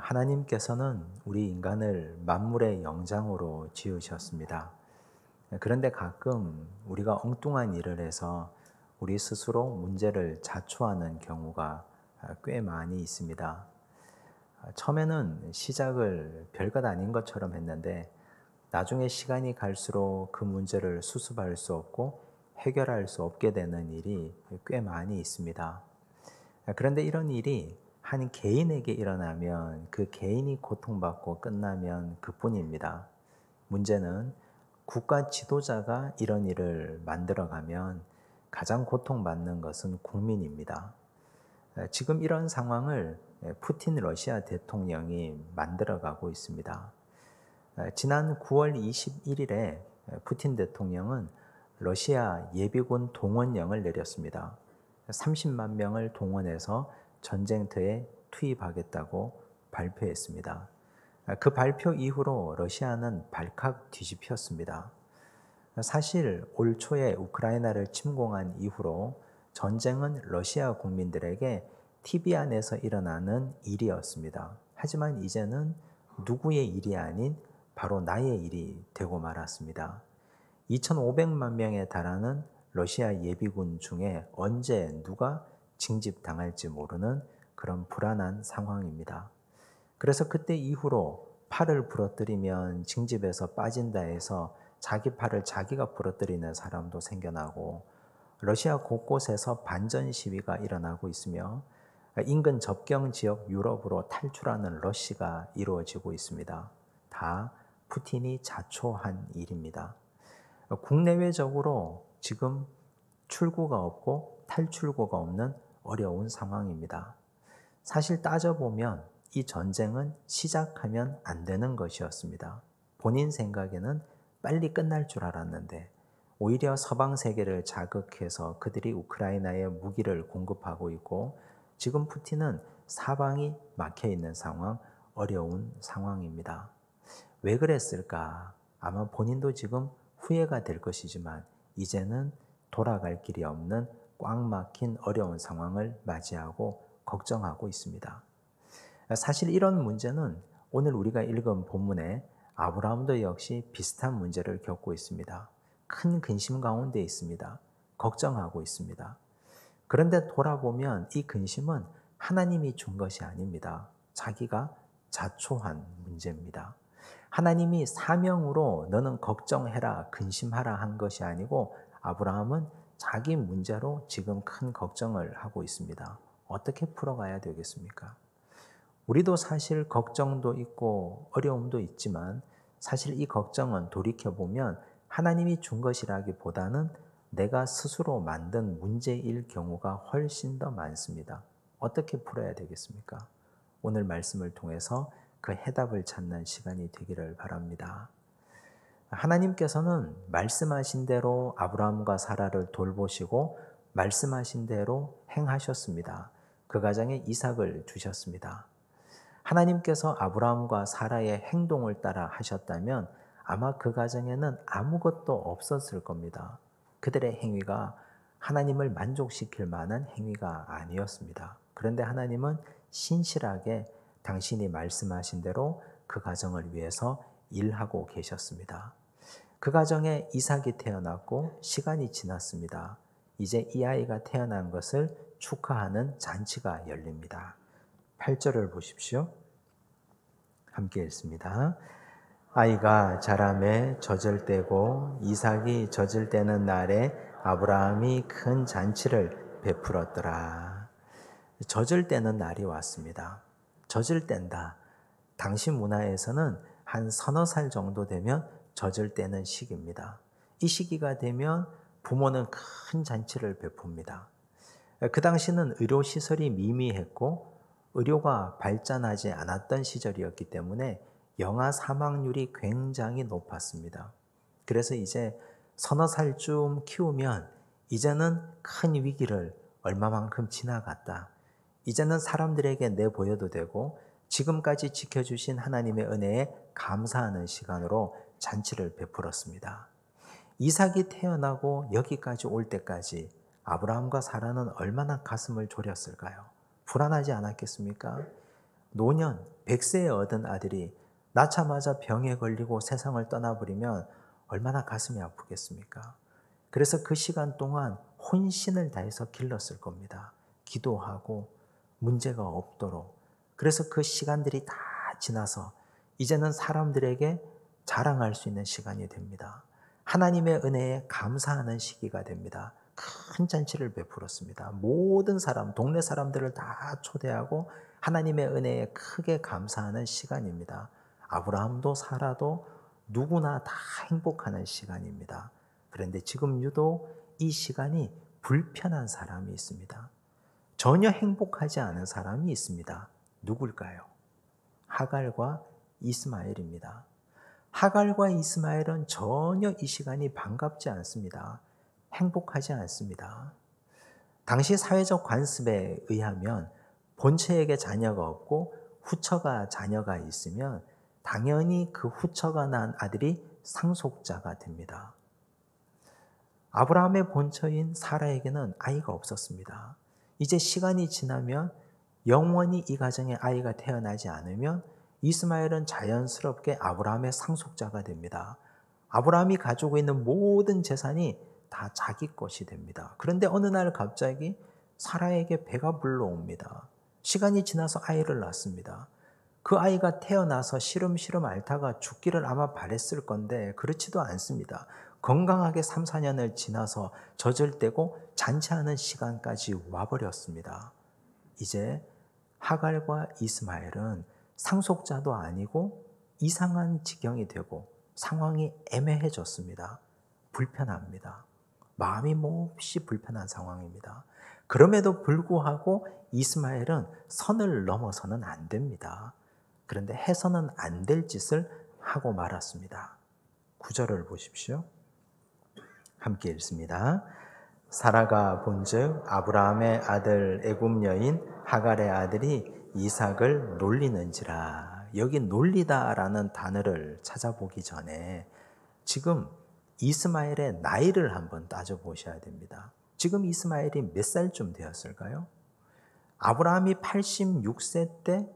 하나님께서는 우리 인간을 만물의 영장으로 지으셨습니다. 그런데 가끔 우리가 엉뚱한 일을 해서 우리 스스로 문제를 자초하는 경우가 꽤 많이 있습니다. 처음에는 시작을 별것 아닌 것처럼 했는데 나중에 시간이 갈수록 그 문제를 수습할 수 없고 해결할 수 없게 되는 일이 꽤 많이 있습니다. 그런데 이런 일이 한 개인에게 일어나면 그 개인이 고통받고 끝나면 그뿐입니다. 문제는 국가 지도자가 이런 일을 만들어가면 가장 고통받는 것은 국민입니다. 지금 이런 상황을 푸틴 러시아 대통령이 만들어가고 있습니다. 지난 9월 21일에 푸틴 대통령은 러시아 예비군 동원령을 내렸습니다. 30만 명을 동원해서 전쟁터에 투입하겠다고 발표했습니다. 그 발표 이후로 러시아는 발칵 뒤집혔습니다. 사실 올 초에 우크라이나를 침공한 이후로 전쟁은 러시아 국민들에게 TV 안에서 일어나는 일이었습니다. 하지만 이제는 누구의 일이 아닌 바로 나의 일이 되고 말았습니다. 2,500만 명에 달하는 러시아 예비군 중에 언제 누가 징집당할지 모르는 그런 불안한 상황입니다. 그래서 그때 이후로 팔을 부러뜨리면 징집에서 빠진다 해서 자기 팔을 자기가 부러뜨리는 사람도 생겨나고 러시아 곳곳에서 반전 시위가 일어나고 있으며 인근 접경 지역 유럽으로 탈출하는 러시가 이루어지고 있습니다. 다 푸틴이 자초한 일입니다. 국내외적으로 지금 출구가 없고 탈출구가 없는 어려운 상황입니다. 사실 따져보면 이 전쟁은 시작하면 안 되는 것이었습니다. 본인 생각에는 빨리 끝날 줄 알았는데 오히려 서방 세계를 자극해서 그들이 우크라이나에 무기를 공급하고 있고 지금 푸틴은 사방이 막혀 있는 상황, 어려운 상황입니다. 왜 그랬을까? 아마 본인도 지금 후회가 될 것이지만 이제는 돌아갈 길이 없는 꽉 막힌 어려운 상황을 맞이하고 걱정하고 있습니다. 사실 이런 문제는 오늘 우리가 읽은 본문에 아브라함도 역시 비슷한 문제를 겪고 있습니다. 큰 근심 가운데 있습니다. 걱정하고 있습니다. 그런데 돌아보면 이 근심은 하나님이 준 것이 아닙니다. 자기가 자초한 문제입니다. 하나님이 사명으로 너는 걱정해라, 근심하라 한 것이 아니고 아브라함은 자기 문제로 지금 큰 걱정을 하고 있습니다. 어떻게 풀어가야 되겠습니까? 우리도 사실 걱정도 있고 어려움도 있지만 사실 이 걱정은 돌이켜보면 하나님이 준 것이라기보다는 내가 스스로 만든 문제일 경우가 훨씬 더 많습니다. 어떻게 풀어야 되겠습니까? 오늘 말씀을 통해서 그 해답을 찾는 시간이 되기를 바랍니다. 하나님께서는 말씀하신 대로 아브라함과 사라를 돌보시고 말씀하신 대로 행하셨습니다. 그 가정에 이삭을 주셨습니다. 하나님께서 아브라함과 사라의 행동을 따라 하셨다면 아마 그 가정에는 아무것도 없었을 겁니다. 그들의 행위가 하나님을 만족시킬 만한 행위가 아니었습니다. 그런데 하나님은 신실하게 당신이 말씀하신 대로 그 가정을 위해서 일하고 계셨습니다. 그 가정에 이삭이 태어났고 시간이 지났습니다. 이제 이 아이가 태어난 것을 축하하는 잔치가 열립니다. 8절을 보십시오. 함께 읽습니다. 아이가 자라매 젖을 떼고 이삭이 젖을 떼는 날에 아브라함이 큰 잔치를 베풀었더라. 젖을 떼는 날이 왔습니다. 젖을 뗀다. 당시 문화에서는 한 서너 살 정도 되면 젖을 떼는 시기입니다. 이 시기가 되면 부모는 큰 잔치를 베풉니다. 그 당시는 의료시설이 미미했고 의료가 발전하지 않았던 시절이었기 때문에 영아 사망률이 굉장히 높았습니다. 그래서 이제 서너 살쯤 키우면 이제는 큰 위기를 얼마만큼 지나갔다. 이제는 사람들에게 내보여도 되고 지금까지 지켜주신 하나님의 은혜에 감사하는 시간으로 잔치를 베풀었습니다. 이삭이 태어나고 여기까지 올 때까지 아브라함과 사라는 얼마나 가슴을 졸였을까요? 불안하지 않았겠습니까? 노년, 100세에 얻은 아들이 낳자마자 병에 걸리고 세상을 떠나버리면 얼마나 가슴이 아프겠습니까? 그래서 그 시간 동안 혼신을 다해서 길렀을 겁니다. 기도하고 문제가 없도록. 그래서 그 시간들이 다 지나서 이제는 사람들에게 자랑할 수 있는 시간이 됩니다. 하나님의 은혜에 감사하는 시기가 됩니다. 큰 잔치를 베풀었습니다. 모든 사람, 동네 사람들을 다 초대하고 하나님의 은혜에 크게 감사하는 시간입니다. 아브라함도 사라도 누구나 다 행복하는 시간입니다. 그런데 지금 유독 이 시간이 불편한 사람이 있습니다. 전혀 행복하지 않은 사람이 있습니다. 누굴까요? 하갈과 이스마엘입니다. 하갈과 이스마엘은 전혀 이 시간이 반갑지 않습니다. 행복하지 않습니다. 당시 사회적 관습에 의하면 본처에게 자녀가 없고 후처가 자녀가 있으면 당연히 그 후처가 낳은 아들이 상속자가 됩니다. 아브라함의 본처인 사라에게는 아이가 없었습니다. 이제 시간이 지나면 영원히 이 가정에 아이가 태어나지 않으면 이스마엘은 자연스럽게 아브라함의 상속자가 됩니다. 아브라함이 가지고 있는 모든 재산이 다 자기 것이 됩니다. 그런데 어느 날 갑자기 사라에게 배가 불러옵니다. 시간이 지나서 아이를 낳습니다. 그 아이가 태어나서 시름시름 앓다가 죽기를 아마 바랬을 건데 그렇지도 않습니다. 건강하게 3, 4년을 지나서 젖을 떼고 잔치하는 시간까지 와버렸습니다. 이제 하갈과 이스마엘은 상속자도 아니고 이상한 지경이 되고 상황이 애매해졌습니다. 불편합니다. 마음이 몹시 불편한 상황입니다. 그럼에도 불구하고 이스마엘은 선을 넘어서는 안 됩니다. 그런데 해서는 안 될 짓을 하고 말았습니다. 9절을 보십시오. 함께 읽습니다. 사라가 본즉 아브라함의 아들 애굽 여인 하갈의 아들이 이삭을 놀리는지라. 여기 놀리다라는 단어를 찾아보기 전에 지금 이스마엘의 나이를 한번 따져보셔야 됩니다. 지금 이스마엘이 몇 살쯤 되었을까요? 아브라함이 86세 때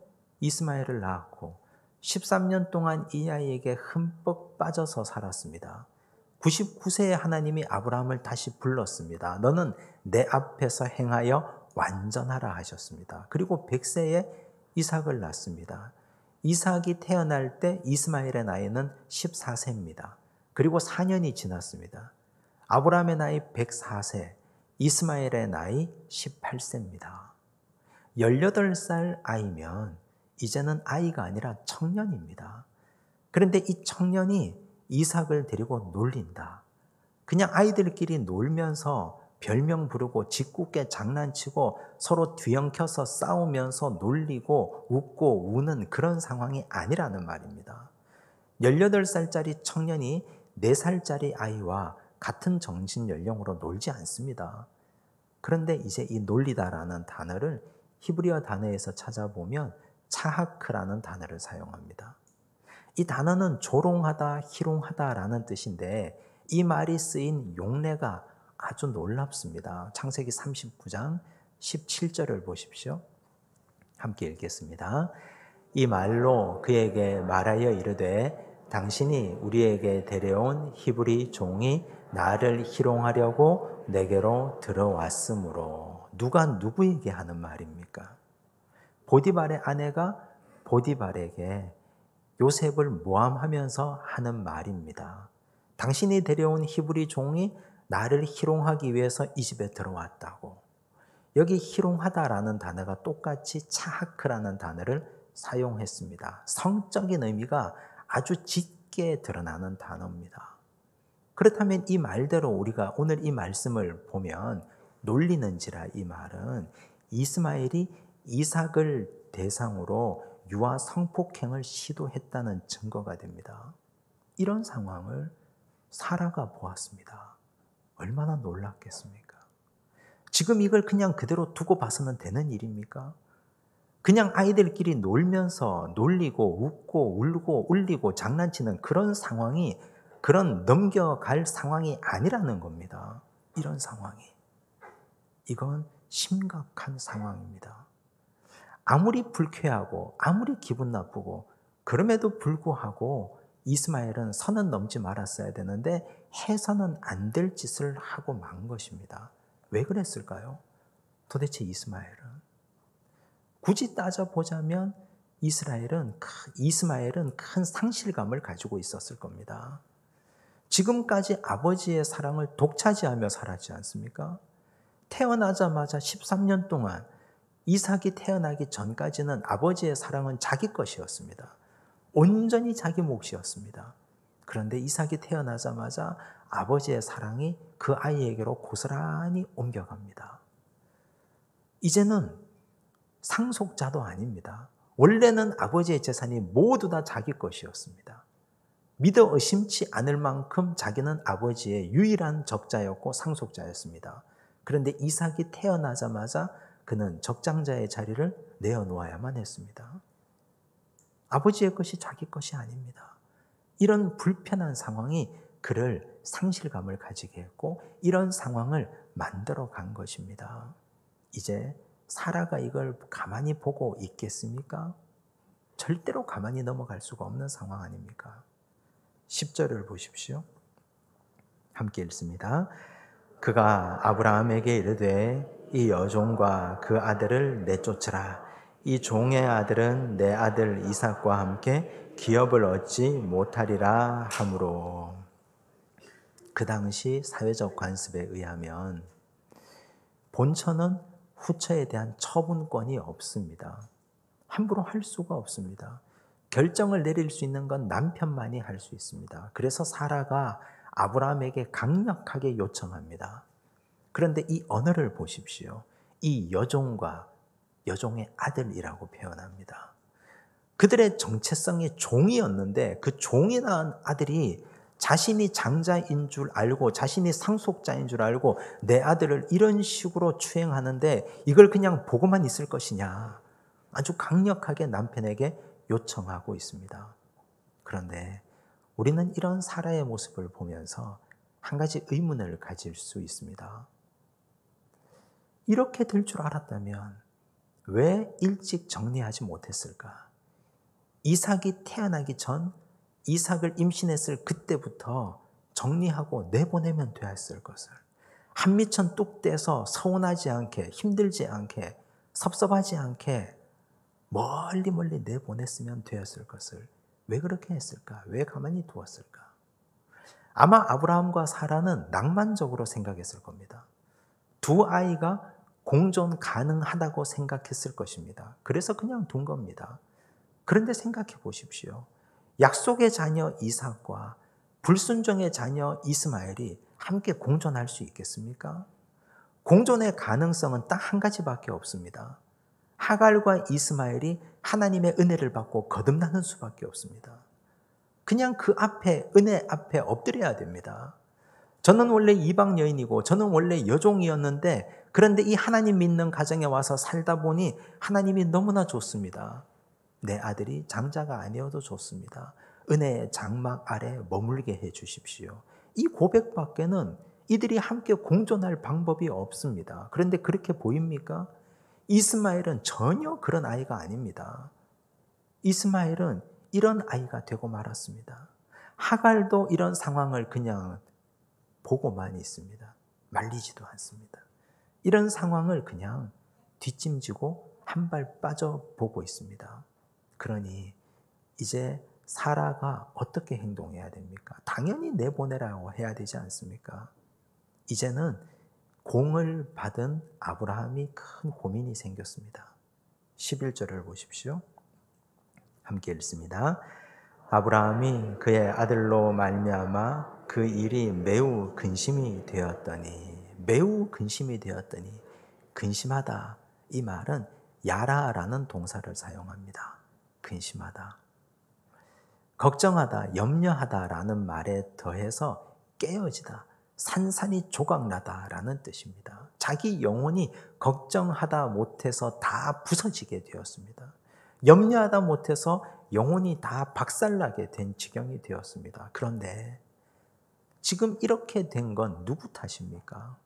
이스마엘을 낳았고 13년 동안 이 아이에게 흠뻑 빠져서 살았습니다. 99세에 하나님이 아브라함을 다시 불렀습니다. 너는 내 앞에서 행하여 완전하라 하셨습니다. 그리고 100세에 이삭을 낳습니다. 이삭이 태어날 때 이스마엘의 나이는 14세입니다. 그리고 4년이 지났습니다. 아브라함의 나이 104세, 이스마엘의 나이 18세입니다. 18살 아이면 이제는 아이가 아니라 청년입니다. 그런데 이 청년이 이삭을 데리고 놀린다. 그냥 아이들끼리 놀면서 별명 부르고 짓궂게 장난치고 서로 뒤엉켜서 싸우면서 놀리고 웃고 우는 그런 상황이 아니라는 말입니다. 18살짜리 청년이 4살짜리 아이와 같은 정신 연령으로 놀지 않습니다. 그런데 이제 이 놀리다라는 단어를 히브리어 단어에서 찾아보면 차하크라는 단어를 사용합니다. 이 단어는 조롱하다, 희롱하다라는 뜻인데 이 말이 쓰인 용례가 아주 놀랍습니다. 창세기 39장 17절을 보십시오. 함께 읽겠습니다. 이 말로 그에게 말하여 이르되 당신이 우리에게 데려온 히브리 종이 나를 희롱하려고 내게로 들어왔으므로. 누가 누구에게 하는 말입니까? 보디발의 아내가 보디발에게 요셉을 모함하면서 하는 말입니다. 당신이 데려온 히브리 종이 나를 희롱하기 위해서 이 집에 들어왔다고. 여기 희롱하다라는 단어가 똑같이 차하크라는 단어를 사용했습니다. 성적인 의미가 아주 짙게 드러나는 단어입니다. 그렇다면 이 말대로 우리가 오늘 이 말씀을 보면 놀리는지라 이 말은 이스마엘이 이삭을 대상으로 유아 성폭행을 시도했다는 증거가 됩니다. 이런 상황을 사라가 보았습니다. 얼마나 놀랐겠습니까? 지금 이걸 그냥 그대로 두고 봐서는 되는 일입니까? 그냥 아이들끼리 놀면서 놀리고 웃고 울고 울리고 장난치는 그런 상황이, 그런 넘겨갈 상황이 아니라는 겁니다. 이런 상황이. 이건 심각한 상황입니다. 아무리 불쾌하고 아무리 기분 나쁘고 그럼에도 불구하고 이스마엘은 선은 넘지 말았어야 되는데 해서는 안 될 짓을 하고 만 것입니다. 왜 그랬을까요? 도대체 이스마엘은? 굳이 따져보자면 이스마엘은 큰 상실감을 가지고 있었을 겁니다. 지금까지 아버지의 사랑을 독차지하며 살았지 않습니까? 태어나자마자 13년 동안 이삭이 태어나기 전까지는 아버지의 사랑은 자기 것이었습니다. 온전히 자기 몫이었습니다. 그런데 이삭이 태어나자마자 아버지의 사랑이 그 아이에게로 고스란히 옮겨갑니다. 이제는 상속자도 아닙니다. 원래는 아버지의 재산이 모두 다 자기 것이었습니다. 믿어 의심치 않을 만큼 자기는 아버지의 유일한 적자였고 상속자였습니다. 그런데 이삭이 태어나자마자 그는 적장자의 자리를 내어놓아야만 했습니다. 아버지의 것이 자기 것이 아닙니다. 이런 불편한 상황이 그를 상실감을 가지게 했고 이런 상황을 만들어 간 것입니다. 이제 사라가 이걸 가만히 보고 있겠습니까? 절대로 가만히 넘어갈 수가 없는 상황 아닙니까? 10절을 보십시오. 함께 읽습니다. 그가 아브라함에게 이르되 이 여종과 그 아들을 내쫓으라. 이 종의 아들은 내 아들 이삭과 함께 기업을 얻지 못하리라 하므로. 그 당시 사회적 관습에 의하면 본처는 후처에 대한 처분권이 없습니다. 함부로 할 수가 없습니다. 결정을 내릴 수 있는 건 남편만이 할 수 있습니다. 그래서 사라가 아브라함에게 강력하게 요청합니다. 그런데 이 언어를 보십시오. 이 여종과 여종의 아들이라고 표현합니다. 그들의 정체성이 종이었는데 그 종이 낳은 아들이 자신이 장자인 줄 알고 자신이 상속자인 줄 알고 내 아들을 이런 식으로 추행하는데 이걸 그냥 보고만 있을 것이냐. 아주 강력하게 남편에게 요청하고 있습니다. 그런데 우리는 이런 사라의 모습을 보면서 한 가지 의문을 가질 수 있습니다. 이렇게 될 줄 알았다면 왜 일찍 정리하지 못했을까? 이삭이 태어나기 전 이삭을 임신했을 그때부터 정리하고 내보내면 되었을 것을 한미천 뚝 떼서 서운하지 않게 힘들지 않게 섭섭하지 않게 멀리 내보냈으면 되었을 것을 왜 그렇게 했을까? 왜 가만히 두었을까? 아마 아브라함과 사라는 낭만적으로 생각했을 겁니다. 두 아이가 공존 가능하다고 생각했을 것입니다. 그래서 그냥 둔 겁니다. 그런데 생각해 보십시오. 약속의 자녀 이삭과 불순종의 자녀 이스마엘이 함께 공존할 수 있겠습니까? 공존의 가능성은 딱 한 가지밖에 없습니다. 하갈과 이스마엘이 하나님의 은혜를 받고 거듭나는 수밖에 없습니다. 그냥 그 앞에 은혜 앞에 엎드려야 됩니다. 저는 원래 이방 여인이고 저는 원래 여종이었는데 그런데 이 하나님 믿는 가정에 와서 살다 보니 하나님이 너무나 좋습니다. 내 아들이 장자가 아니어도 좋습니다. 은혜의 장막 아래 머물게 해 주십시오. 이 고백밖에는 이들이 함께 공존할 방법이 없습니다. 그런데 그렇게 보입니까? 이스마엘은 전혀 그런 아이가 아닙니다. 이스마엘은 이런 아이가 되고 말았습니다. 하갈도 이런 상황을 그냥 보고만 있습니다. 말리지도 않습니다. 이런 상황을 그냥 뒷짐지고 한 발 빠져보고 있습니다. 그러니 이제 사라가 어떻게 행동해야 됩니까? 당연히 내보내라고 해야 되지 않습니까? 이제는 공을 받은 아브라함이 큰 고민이 생겼습니다. 11절을 보십시오. 함께 읽습니다. 아브라함이 그의 아들로 말미암아 그 일이 매우 근심이 되었더니 근심하다 이 말은 야라라는 동사를 사용합니다. 근심하다. 걱정하다, 염려하다라는 말에 더해서 깨어지다, 산산이 조각나다라는 뜻입니다. 자기 영혼이 걱정하다 못해서 다 부서지게 되었습니다. 염려하다 못해서 영혼이 다 박살나게 된 지경이 되었습니다. 그런데 지금 이렇게 된 건 누구 탓입니까?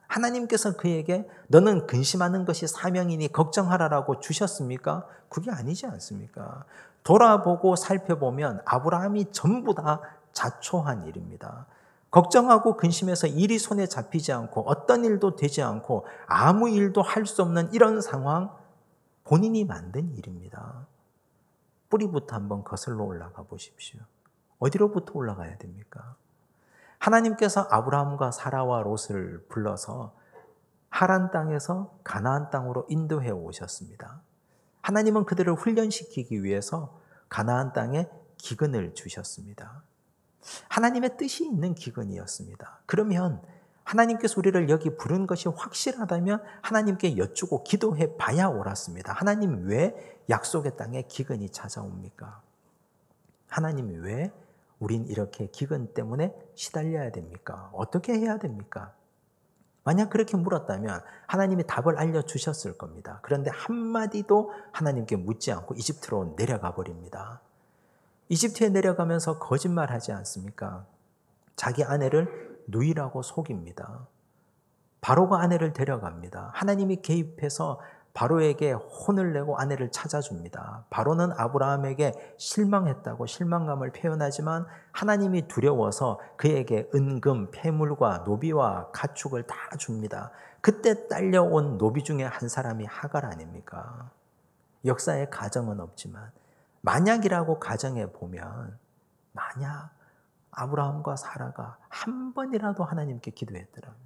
하나님께서 그에게 너는 근심하는 것이 사명이니 걱정하라라고 주셨습니까? 그게 아니지 않습니까? 돌아보고 살펴보면 아브라함이 전부 다 자초한 일입니다. 걱정하고 근심해서 일이 손에 잡히지 않고 어떤 일도 되지 않고 아무 일도 할 수 없는 이런 상황, 본인이 만든 일입니다. 뿌리부터 한번 거슬러 올라가 보십시오. 어디로부터 올라가야 됩니까? 하나님께서 아브라함과 사라와 롯을 불러서 하란 땅에서 가나안 땅으로 인도해 오셨습니다. 하나님은 그들을 훈련시키기 위해서 가나안 땅에 기근을 주셨습니다. 하나님의 뜻이 있는 기근이었습니다. 그러면 하나님께서 우리를 여기 부른 것이 확실하다면 하나님께 여쭈고 기도해 봐야 옳았습니다. 하나님 왜 약속의 땅에 기근이 찾아옵니까? 하나님 왜 우린 이렇게 기근 때문에 시달려야 됩니까? 어떻게 해야 됩니까? 만약 그렇게 물었다면 하나님이 답을 알려주셨을 겁니다. 그런데 한마디도 하나님께 묻지 않고 이집트로 내려가 버립니다. 이집트에 내려가면서 거짓말하지 않습니까? 자기 아내를 누이라고 속입니다. 바로가 아내를 데려갑니다. 하나님이 개입해서 바로에게 혼을 내고 아내를 찾아줍니다. 바로는 아브라함에게 실망했다고 실망감을 표현하지만 하나님이 두려워서 그에게 은금, 폐물과 노비와 가축을 다 줍니다. 그때 딸려온 노비 중에 한 사람이 하갈 아닙니까? 역사에 가정은 없지만 만약이라고 가정해 보면 만약 아브라함과 사라가 한 번이라도 하나님께 기도했더라면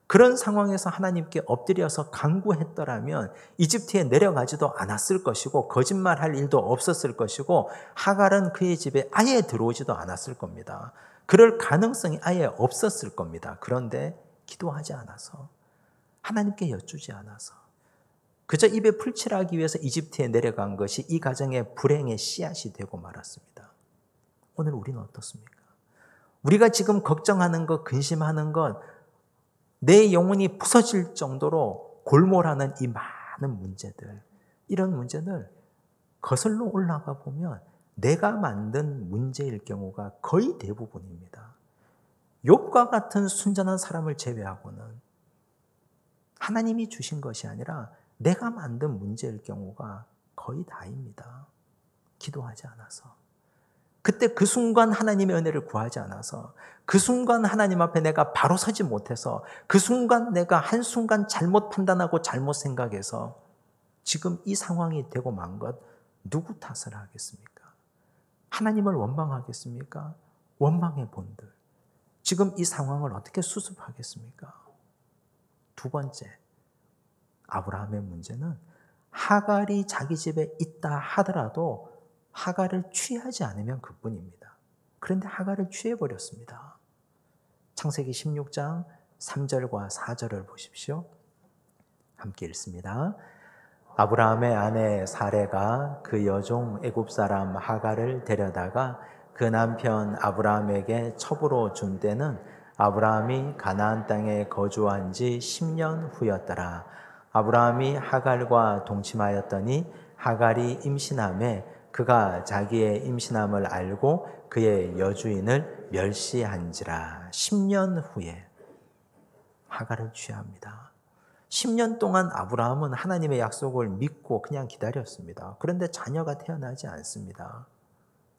그런 상황에서 하나님께 엎드려서 간구했더라면 이집트에 내려가지도 않았을 것이고 거짓말할 일도 없었을 것이고 하갈은 그의 집에 아예 들어오지도 않았을 겁니다. 그럴 가능성이 아예 없었을 겁니다. 그런데 기도하지 않아서 하나님께 여쭈지 않아서 그저 입에 풀칠하기 위해서 이집트에 내려간 것이 이 가정의 불행의 씨앗이 되고 말았습니다. 오늘 우리는 어떻습니까? 우리가 지금 걱정하는 것, 근심하는 것, 내 영혼이 부서질 정도로 골몰하는 이 많은 문제들, 이런 문제들 거슬러 올라가 보면 내가 만든 문제일 경우가 거의 대부분입니다. 욥과 같은 순전한 사람을 제외하고는 하나님이 주신 것이 아니라 내가 만든 문제일 경우가 거의 다입니다. 기도하지 않아서. 그때 그 순간 하나님의 은혜를 구하지 않아서 그 순간 하나님 앞에 내가 바로 서지 못해서 그 순간 내가 한순간 잘못 판단하고 잘못 생각해서 지금 이 상황이 되고 만 것 누구 탓을 하겠습니까? 하나님을 원망하겠습니까? 원망의 본들. 지금 이 상황을 어떻게 수습하겠습니까? 두 번째, 아브라함의 문제는 하갈이 자기 집에 있다 하더라도 하갈을 취하지 않으면 그뿐입니다. 그런데 하갈을 취해버렸습니다. 창세기 16장 3절과 4절을 보십시오. 함께 읽습니다. 아브라함의 아내 사레가 그 여종 애굽 사람 하갈을 데려다가 그 남편 아브라함에게 첩으로 준 때는 아브라함이 가나안 땅에 거주한 지 10년 후였더라. 아브라함이 하갈과 동침하였더니 하갈이 임신하매 그가 자기의 임신함을 알고 그의 여주인을 멸시한지라. 10년 후에 하갈을 취합니다. 10년 동안 아브라함은 하나님의 약속을 믿고 그냥 기다렸습니다. 그런데 자녀가 태어나지 않습니다.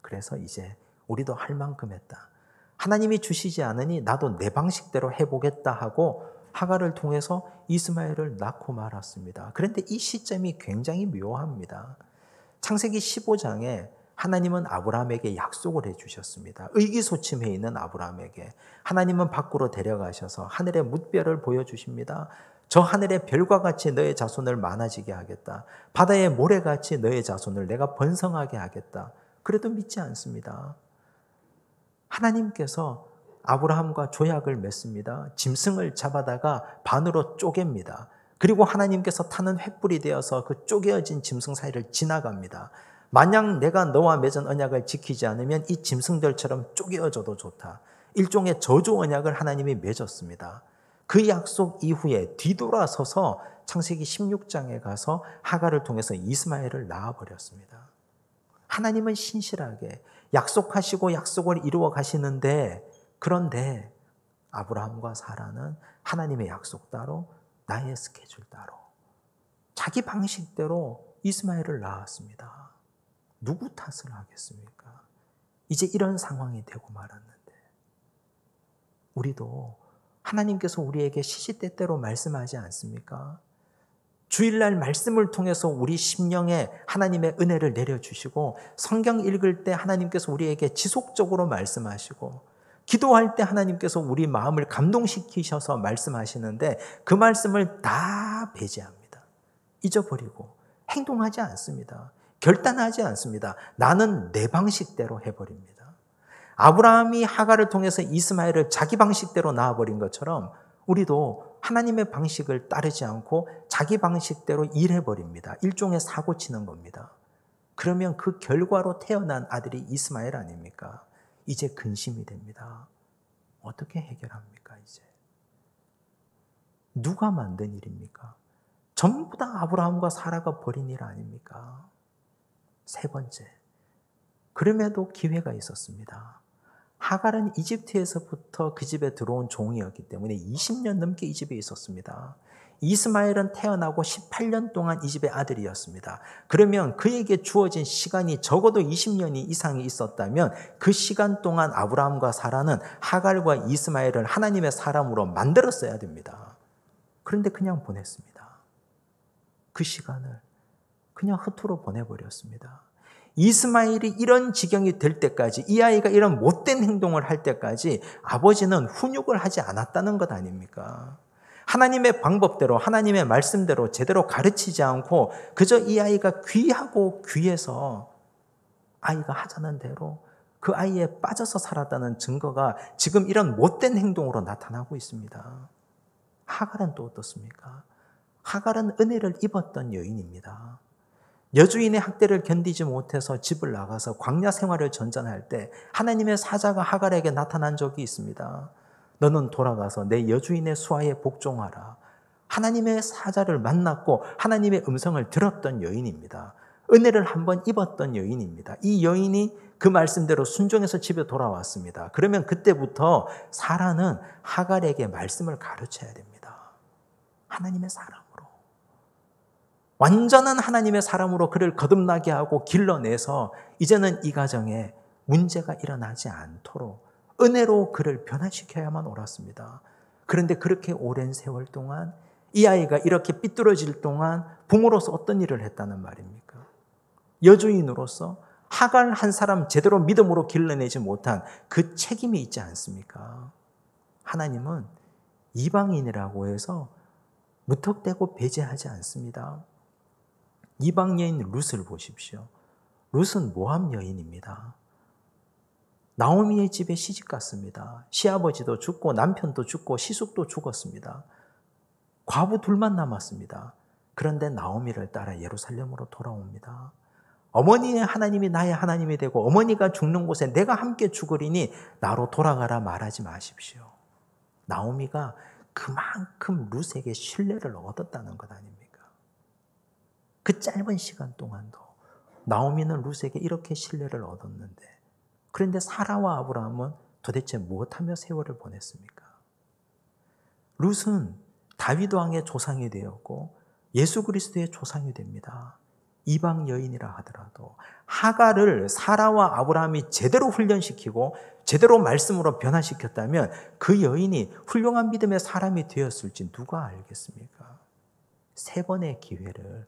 그래서 이제 우리도 할 만큼 했다. 하나님이 주시지 않으니 나도 내 방식대로 해보겠다 하고 하갈을 통해서 이스마엘을 낳고 말았습니다. 그런데 이 시점이 굉장히 묘합니다. 창세기 15장에 하나님은 아브라함에게 약속을 해주셨습니다. 의기소침해 있는 아브라함에게 하나님은 밖으로 데려가셔서 하늘의 뭇별을 보여주십니다. 저 하늘의 별과 같이 너의 자손을 많아지게 하겠다. 바다의 모래같이 너의 자손을 내가 번성하게 하겠다. 그래도 믿지 않습니다. 하나님께서 아브라함과 조약을 맺습니다. 짐승을 잡아다가 반으로 쪼갭니다. 그리고 하나님께서 타는 횃불이 되어서 그 쪼개어진 짐승 사이를 지나갑니다. 만약 내가 너와 맺은 언약을 지키지 않으면 이 짐승들처럼 쪼개어져도 좋다. 일종의 저주 언약을 하나님이 맺었습니다. 그 약속 이후에 뒤돌아서서 창세기 16장에 가서 하갈을 통해서 이스마엘을 낳아버렸습니다. 하나님은 신실하게 약속하시고 약속을 이루어 가시는데, 그런데 아브라함과 사라는 하나님의 약속 따로 나의 스케줄 따로 자기 방식대로 이스마엘을 낳았습니다. 누구 탓을 하겠습니까? 이제 이런 상황이 되고 말았는데 우리도 하나님께서 우리에게 시시때때로 말씀하지 않습니까? 주일날 말씀을 통해서 우리 심령에 하나님의 은혜를 내려주시고 성경 읽을 때 하나님께서 우리에게 지속적으로 말씀하시고 기도할 때 하나님께서 우리 마음을 감동시키셔서 말씀하시는데 그 말씀을 다 배제합니다. 잊어버리고 행동하지 않습니다. 결단하지 않습니다. 나는 내 방식대로 해버립니다. 아브라함이 하갈을 통해서 이스마엘을 자기 방식대로 낳아버린 것처럼 우리도 하나님의 방식을 따르지 않고 자기 방식대로 일해버립니다. 일종의 사고치는 겁니다. 그러면 그 결과로 태어난 아들이 이스마엘 아닙니까? 이제 근심이 됩니다. 어떻게 해결합니까, 이제? 누가 만든 일입니까? 전부 다 아브라함과 사라가 벌인 일 아닙니까? 세 번째, 그럼에도 기회가 있었습니다. 하갈은 이집트에서부터 그 집에 들어온 종이었기 때문에 20년 넘게 이 집에 있었습니다. 이스마엘은 태어나고 18년 동안 이 집의 아들이었습니다. 그러면 그에게 주어진 시간이 적어도 20년이 이상이 있었다면 그 시간 동안 아브라함과 사라는 하갈과 이스마엘을 하나님의 사람으로 만들었어야 됩니다. 그런데 그냥 보냈습니다. 그 시간을 그냥 허투루 보내버렸습니다. 이스마엘이 이런 지경이 될 때까지, 이 아이가 이런 못된 행동을 할 때까지 아버지는 훈육을 하지 않았다는 것 아닙니까? 하나님의 방법대로, 하나님의 말씀대로 제대로 가르치지 않고 그저 이 아이가 귀하고 귀해서 아이가 하자는 대로 그 아이에 빠져서 살았다는 증거가 지금 이런 못된 행동으로 나타나고 있습니다. 하갈은 또 어떻습니까? 하갈은 은혜를 입었던 여인입니다. 여주인의 학대를 견디지 못해서 집을 나가서 광야 생활을 전전할 때 하나님의 사자가 하갈에게 나타난 적이 있습니다. 너는 돌아가서 내 여주인의 수하에 복종하라. 하나님의 사자를 만났고 하나님의 음성을 들었던 여인입니다. 은혜를 한번 입었던 여인입니다. 이 여인이 그 말씀대로 순종해서 집에 돌아왔습니다. 그러면 그때부터 사라는 하갈에게 말씀을 가르쳐야 됩니다. 하나님의 사람으로. 완전한 하나님의 사람으로 그를 거듭나게 하고 길러내서 이제는 이 가정에 문제가 일어나지 않도록 은혜로 그를 변화시켜야만 옳았습니다. 그런데 그렇게 오랜 세월 동안 이 아이가 이렇게 삐뚤어질 동안 부모로서 어떤 일을 했다는 말입니까? 여주인으로서 하갈 한 사람 제대로 믿음으로 길러내지 못한 그 책임이 있지 않습니까? 하나님은 이방인이라고 해서 무턱대고 배제하지 않습니다. 이방 여인 룻을 보십시오. 룻은 모함 여인입니다. 나오미의 집에 시집 갔습니다. 시아버지도 죽고 남편도 죽고 시숙도 죽었습니다. 과부 둘만 남았습니다. 그런데 나오미를 따라 예루살렘으로 돌아옵니다. 어머니의 하나님이 나의 하나님이 되고 어머니가 죽는 곳에 내가 함께 죽으리니 나로 돌아가라 말하지 마십시오. 나오미가 그만큼 룻에게 신뢰를 얻었다는 것 아닙니까? 그 짧은 시간 동안도 나오미는 룻에게 이렇게 신뢰를 얻었는데 그런데 사라와 아브라함은 도대체 무엇하며 세월을 보냈습니까? 룻은 다윗 왕의 조상이 되었고 예수 그리스도의 조상이 됩니다. 이방 여인이라 하더라도 하갈을 사라와 아브라함이 제대로 훈련시키고 제대로 말씀으로 변화시켰다면 그 여인이 훌륭한 믿음의 사람이 되었을지 누가 알겠습니까? 세 번의 기회를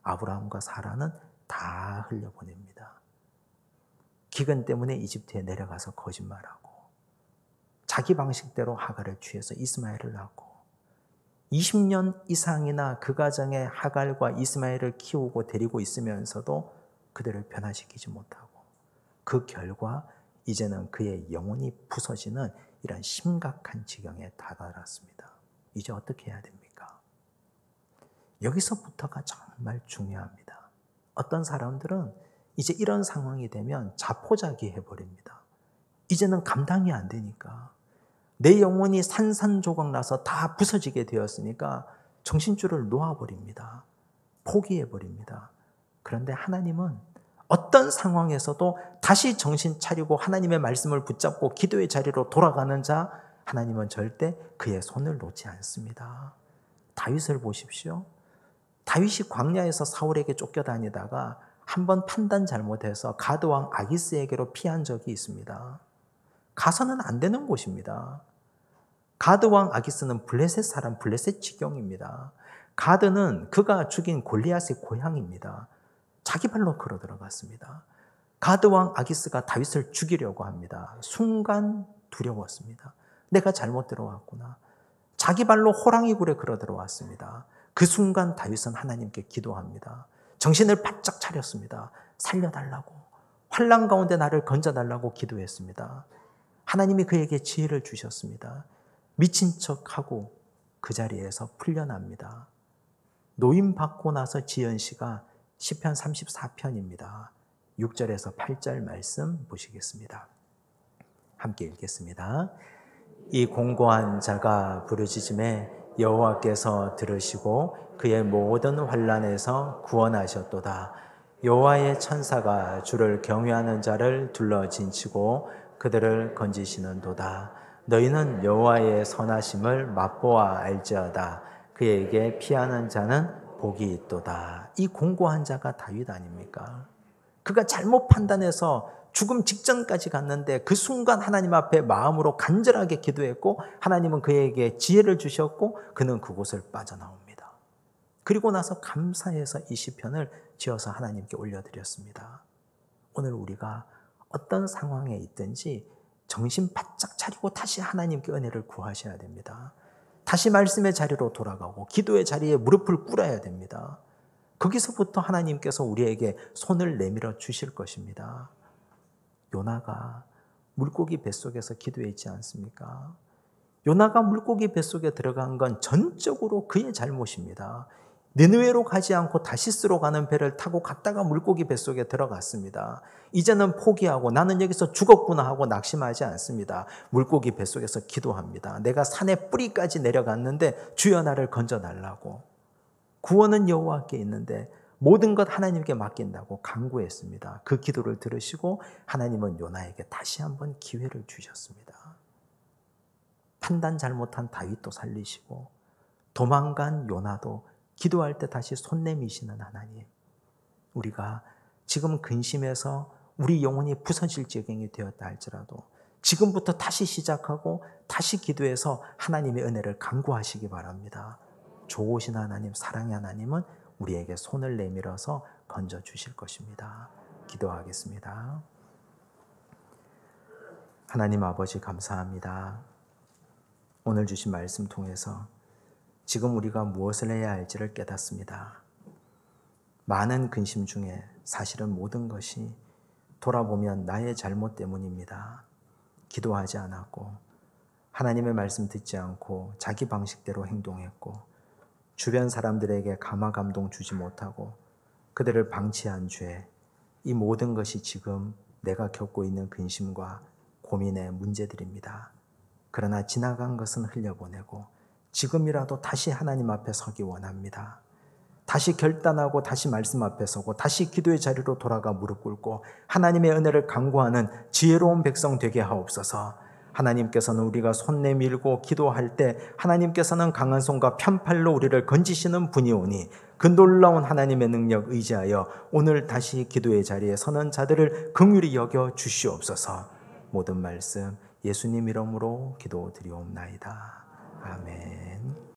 아브라함과 사라는 다 흘려보냅니다. 기근 때문에 이집트에 내려가서 거짓말하고 자기 방식대로 하갈을 취해서 이스마엘을 낳고 20년 이상이나 그 가정에 하갈과 이스마엘을 키우고 데리고 있으면서도 그들을 변화시키지 못하고 그 결과 이제는 그의 영혼이 부서지는 이런 심각한 지경에 다다랐습니다. 이제 어떻게 해야 됩니까? 여기서부터가 정말 중요합니다. 어떤 사람들은 이제 이런 상황이 되면 자포자기 해버립니다. 이제는 감당이 안 되니까 내 영혼이 산산조각 나서 다 부서지게 되었으니까 정신줄을 놓아버립니다. 포기해버립니다. 그런데 하나님은 어떤 상황에서도 다시 정신 차리고 하나님의 말씀을 붙잡고 기도의 자리로 돌아가는 자, 하나님은 절대 그의 손을 놓지 않습니다. 다윗을 보십시오. 다윗이 광야에서 사울에게 쫓겨다니다가 한번 판단 잘못해서 가드 왕 아기스에게로 피한 적이 있습니다. 가서는 안 되는 곳입니다. 가드 왕 아기스는 블레셋 사람, 블레셋 지경입니다. 가드는 그가 죽인 골리앗의 고향입니다. 자기 발로 걸어 들어갔습니다. 가드 왕 아기스가 다윗을 죽이려고 합니다. 순간 두려웠습니다. 내가 잘못 들어왔구나. 자기 발로 호랑이 굴에 걸어 들어왔습니다. 그 순간 다윗은 하나님께 기도합니다. 정신을 바짝 차렸습니다. 살려달라고, 환난 가운데 나를 건져달라고 기도했습니다. 하나님이 그에게 지혜를 주셨습니다. 미친 척하고 그 자리에서 풀려납니다. 노임 받고 나서 지은 시가 시편 34편입니다. 6절에서 8절 말씀 보시겠습니다. 함께 읽겠습니다. 이 공고한 자가 부르짖음에 여호와께서 들으시고 그의 모든 환난에서 구원하셨도다. 여호와의 천사가 주를 경외하는 자를 둘러 진치고 그들을 건지시는도다. 너희는 여호와의 선하심을 맛보아 알지어다. 그에게 피하는 자는 복이 있도다. 이 공고한 자가 다윗 아닙니까? 그가 잘못 판단해서 죽음 직전까지 갔는데 그 순간 하나님 앞에 마음으로 간절하게 기도했고 하나님은 그에게 지혜를 주셨고 그는 그곳을 빠져나옵니다. 그리고 나서 감사해서 이 시편을 지어서 하나님께 올려드렸습니다. 오늘 우리가 어떤 상황에 있든지 정신 바짝 차리고 다시 하나님께 은혜를 구하셔야 됩니다. 다시 말씀의 자리로 돌아가고 기도의 자리에 무릎을 꿇어야 됩니다. 거기서부터 하나님께서 우리에게 손을 내밀어 주실 것입니다. 요나가 물고기 뱃속에서 기도했지 않습니까? 요나가 물고기 뱃속에 들어간 건 전적으로 그의 잘못입니다. 니느웨로 가지 않고 다시스로 가는 배를 타고 갔다가 물고기 뱃속에 들어갔습니다. 이제는 포기하고 나는 여기서 죽었구나 하고 낙심하지 않습니다. 물고기 뱃속에서 기도합니다. 내가 산의 뿌리까지 내려갔는데 주여 나를 건져달라고. 구원은 여호와께 있는데 모든 것 하나님께 맡긴다고 간구했습니다. 그 기도를 들으시고 하나님은 요나에게 다시 한번 기회를 주셨습니다. 판단 잘못한 다윗도 살리시고 도망간 요나도 기도할 때 다시 손 내미시는 하나님. 우리가 지금 근심해서 우리 영혼이 부서질 지경이 되었다 할지라도 지금부터 다시 시작하고 다시 기도해서 하나님의 은혜를 간구하시기 바랍니다. 좋으신 하나님, 사랑의 하나님은 우리에게 손을 내밀어서 건져주실 것입니다. 기도하겠습니다. 하나님 아버지 감사합니다. 오늘 주신 말씀 통해서 지금 우리가 무엇을 해야 할지를 깨닫습니다. 많은 근심 중에 사실은 모든 것이 돌아보면 나의 잘못 때문입니다. 기도하지 않았고 하나님의 말씀 듣지 않고 자기 방식대로 행동했고 주변 사람들에게 감화감동 주지 못하고 그들을 방치한 죄, 이 모든 것이 지금 내가 겪고 있는 근심과 고민의 문제들입니다. 그러나 지나간 것은 흘려보내고 지금이라도 다시 하나님 앞에 서기 원합니다. 다시 결단하고 다시 말씀 앞에 서고 다시 기도의 자리로 돌아가 무릎 꿇고 하나님의 은혜를 간구하는 지혜로운 백성 되게 하옵소서. 하나님께서는 우리가 손 내밀고 기도할 때 하나님께서는 강한 손과 편팔로 우리를 건지시는 분이오니 그 놀라운 하나님의 능력 의지하여 오늘 다시 기도의 자리에 서는 자들을 긍휼히 여겨 주시옵소서. 모든 말씀 예수님 이름으로 기도드리옵나이다. 아멘.